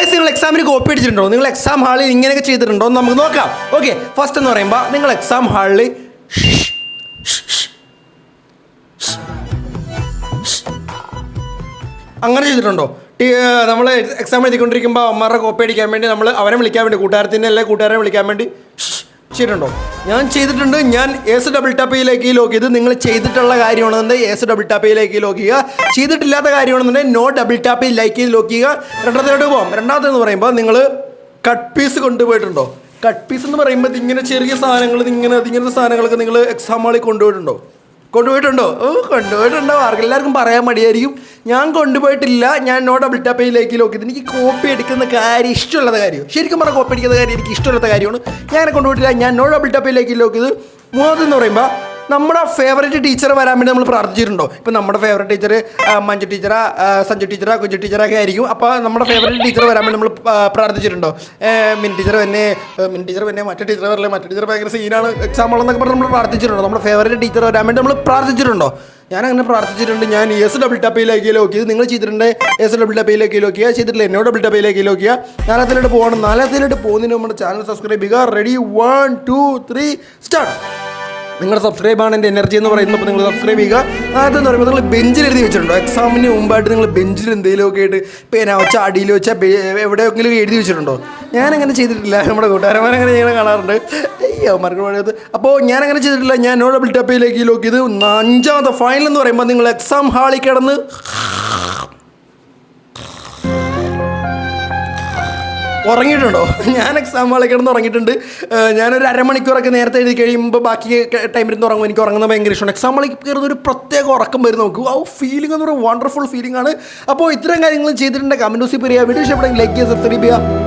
Guys, നിങ്ങൾ എക്സാമിന് copy അടിച്ചിട്ടുണ്ടോ? നിങ്ങൾ എക്സാം ഹാളിൽ ഇങ്ങനെയൊക്കെ ചെയ്തിട്ടുണ്ടോ എന്ന് നമുക്ക് നോക്കാം. ഓക്കെ, ഫസ്റ്റ് എന്ന് പറയുമ്പോൾ നിങ്ങൾ എക്സാം ഹാളിൽ അങ്ങനെ ചെയ്തിട്ടുണ്ടോ? നമ്മൾ എക്സാം എഴുതിക്കൊണ്ടിരിക്കുമ്പോൾ അമ്മമാരുടെ കോപ്പി അടിക്കാൻ വേണ്ടി നമ്മൾ അവരെ വിളിക്കാൻ വേണ്ടി കൂട്ടുകാരത്തിൻ്റെ അല്ലെ കൂട്ടുകാരെ വിളിക്കാൻ വേണ്ടി ചെയ്തിട്ടുണ്ടോ? ഞാൻ ചെയ്തിട്ടുണ്ട്. ഞാൻ എസ് ഡബിൾ ടാപ്പിലേക്ക് ലോക്ക് ചെയ്ത് നിങ്ങൾ ചെയ്തിട്ടുള്ള കാര്യമാണെന്നുണ്ടെങ്കിൽ എസ് ഡബിൾ ടാപ്പിലേക്ക് ലോക്ക് ചെയ്യുക. ചെയ്തിട്ടില്ലാത്ത കാര്യമാണെന്നുണ്ടെങ്കിൽ നോ ഡബിൾ ടാപ്പിൽ ലൈക്ക് ചെയ്ത് ലോക്ക് ചെയ്യുക. രണ്ടാമത്തേട്ട് പോകാം. രണ്ടാമത്തെന്ന് പറയുമ്പോൾ നിങ്ങൾ കട്ട് പീസ് കൊണ്ടുപോയിട്ടുണ്ടോ? കട്ട് പീസ് എന്ന് പറയുമ്പോൾ ഇങ്ങനെ ചെറിയ സാധനങ്ങൾ ഇങ്ങനത്തെ സാധനങ്ങളൊക്കെ നിങ്ങൾ എക്സാം ഹാളിൽ കൊണ്ടുപോയിട്ടുണ്ടോ? കൊണ്ടുപോയിട്ടുണ്ടോ? ആർക്കെല്ലാവർക്കും പറയാൻ മടിയായിരിക്കും. ഞാൻ കൊണ്ടുപോയിട്ടില്ല. ഞാൻ നോ ഡബിൾ ടാപ്പിലേക്ക് ലോക്ക് ചെയ്ത് എനിക്ക് കോപ്പി എടുക്കുന്ന കാര്യം ഇഷ്ടമുള്ളത് കാര്യം, ശരിക്കും പറഞ്ഞാൽ കോപ്പി അടിക്കുന്ന കാര്യം എനിക്ക് ഇഷ്ടമുള്ള കാര്യമാണ്. ഞാൻ കൊണ്ടുപോയിട്ടില്ല. ഞാൻ നോ ഡബിൾ ടാപ്പിലേക്ക് ലോക്ക് ചെയ്ത്. മൂന്നാമതെന്ന് പറയുമ്പോൾ നമ്മുടെ ഫേവറേറ്റ് ടീച്ചർ വരാൻ വേണ്ടി നമ്മൾ പ്രാർത്ഥിച്ചിട്ടുണ്ടോ? ഇപ്പം നമ്മുടെ ഫേവറേറ്റ് ടീച്ചർ മഞ്ജു ടീച്ചറാ, സഞ്ജു ടീച്ചറാ, കുഞ്ചു ടീച്ചറൊക്കെ ആയിരിക്കും. അപ്പോൾ നമ്മുടെ ഫേവറേറ്റ് ടീച്ചർ വരാൻ വേണ്ടി നമ്മൾ പ്രാർത്ഥിച്ചിട്ടുണ്ടോ? മിൻ ടീച്ചർ തന്നെ മറ്റേ ടീച്ചർ വരില്ലേ, മറ്റേ ടീച്ചർ ഭയങ്കര സീനാണ് എക്സാം എന്നൊക്കെ പറഞ്ഞ് നമ്മൾ പ്രാർത്ഥിച്ചിട്ടുണ്ടോ? നമ്മുടെ ഫേവറേറ്റ് ടീച്ചർ വരാൻ വേണ്ടി നമ്മൾ പ്രാർത്ഥിച്ചിട്ടുണ്ടോ? ഞാനങ്ങനെ പ്രാർത്ഥിച്ചിട്ടുണ്ട്. ഞാൻ എസ് ഡബിൾ ടാപ്പിലേക്ക് ലോക്ക് ചെയ്ത്. നിങ്ങൾ ചെയ്തിട്ടുണ്ട് എസ് ഡബിൾ ടാപ്പിലേക്ക് ലോക്ക് ചെയ്യുക. ചെയ്തിട്ടില്ല എന്നോ ഡബിൾ ടാപ്പിലേക്ക് ലോക്ക് ചെയ്യുക. നാലാമത്തിലോട്ട് പോകണം. നാലാമത്തിലോട്ട് പോകുന്നതിന് നമ്മുടെ ചാനൽ സബ്സ്ക്രൈബ് ചെയ്യുക. Ready, 1 2 3 start. നിങ്ങളുടെ സബ്സ്ക്രൈബാണ് എൻ്റെ എനർജി എന്ന് പറയുന്നത്. അപ്പോൾ നിങ്ങൾ സബ്സ്ക്രൈബ് ചെയ്യുക. അതെന്ന് പറയുമ്പോൾ നിങ്ങൾ ബെഞ്ചിൽ എഴുതി വെച്ചിട്ടുണ്ടോ? എക്സാമിന് മുമ്പായിട്ട് നിങ്ങൾ ബെഞ്ചിൽ എന്തെങ്കിലുമൊക്കെ ആയിട്ട് പേന വെച്ചാൽ അടിയിൽ വെച്ചാൽ എവിടെയെങ്കിലും എഴുതി വെച്ചിട്ടുണ്ടോ? ഞാനങ്ങനെ ചെയ്തിട്ടില്ല. നമ്മുടെ കൂട്ടുകാരന്മാരങ്ങനെ ഞങ്ങൾ കാണാറുണ്ട്. അവന്മാർക്ക് പഴയത്. അപ്പോൾ ഞാനങ്ങനെ ചെയ്തിട്ടില്ല. ഞാൻ നോ ഡബിൾ ടാപ്പിലേക്ക് ലോക്ക് ചെയ്ത്. അഞ്ചാമത്തെ ഫൈനൽ എന്ന് പറയുമ്പോൾ നിങ്ങൾ എക്സാം ഹാളിൽ കിടന്ന് ഉറങ്ങിയിട്ടുണ്ടോ? ഞാൻ എക്സാം ഹാളിൽ കിടന്ന് ഉറങ്ങിയിട്ടുണ്ട്. ഞാനൊരു അരമണിക്കൂറൊക്കെ നേരത്തെ എഴുതി കഴിയുമ്പോൾ ബാക്കി ടൈമിൽ നിന്ന് ഉറങ്ങും. എനിക്ക് ഉറങ്ങുന്നത് ഭയങ്കര ഇഷ്ടമാണ്. എക്സാം ഹാളിൽ കയറുന്ന ഒരു പ്രത്യേക ഉറക്കം വരും നമുക്ക്. ആ ഫീലിംഗ് എന്ന് പറയുന്നത് വണ്ടർഫുൾ ഫീലിംഗ് ആണ്. അപ്പോൾ ഇത്തരം കാര്യങ്ങൾ ചെയ്തിട്ടുണ്ട്. കമൻറ്റ് ബോക്സിൽ പറയുക. വീഡിയോ ഇഷ്ടപ്പെടുമെങ്കിൽ ലൈക്ക് ചെയ്യുക, സബ്സ്ക്രൈബ് ചെയ്യുക.